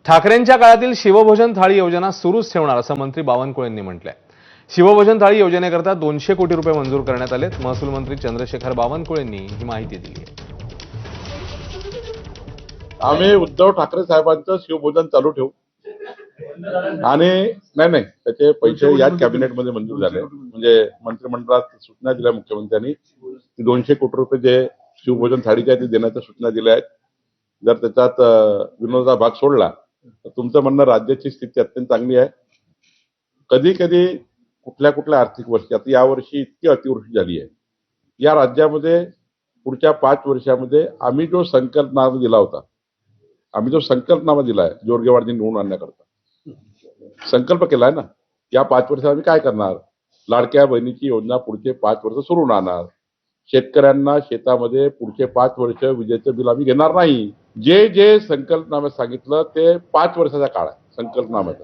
ठाकरेंच्या काळातील शिवभोजन थाळी योजना सुरूच ठेवणार असं मंत्री बावनकुळेंनी म्हटलंय। शिवभोजन थाळी योजनेकरता 200 कोटी रुपये मंजूर करण्यात आलेत। महसूल मंत्री चंद्रशेखर बावनकुळेंनी ही माहिती दिली आहे। आम्ही उद्धव ठाकरे साहेबांचं शिवभोजन चालू ठेवू आणि नाही त्याचे पैसे या कॅबिनेटमध्ये मंजूर झाले, म्हणजे मंत्रिमंडळात सूचना दिल्या मुख्यमंत्र्यांनी की 200 कोटी रुपये जे शिवभोजन थाळीच्या ते देण्याच्या सूचना दिल्या आहेत। जर त्याच्यात विनोदाचा भाग सोडला तर तुमचं म्हणणं राज्याची स्थिती अत्यंत चांगली आहे। कधी कधी कुठल्या आर्थिक वर्षी, आता यावर्षी इतकी अतिवृष्टी झाली आहे या राज्यामध्ये, पुढच्या 5 वर्षामध्ये आम्ही जो संकल्पनामा दिलाय जोरगेवाडी निवडून आणण्याकरता संकल्प केलाय ना, या 5 वर्षात आम्ही काय करणार। लाडक्या बहिणीची योजना पुढचे 5 वर्ष सुरू राहणार। शेतकऱ्यांना शेतामध्ये पुढचे 5 वर्ष विजेचं बिल आम्ही घेणार नाही। जे संकल्पनाम्यात सांगितलं ते 5 वर्षाचा काळ आहे संकल्पनाम्याचा।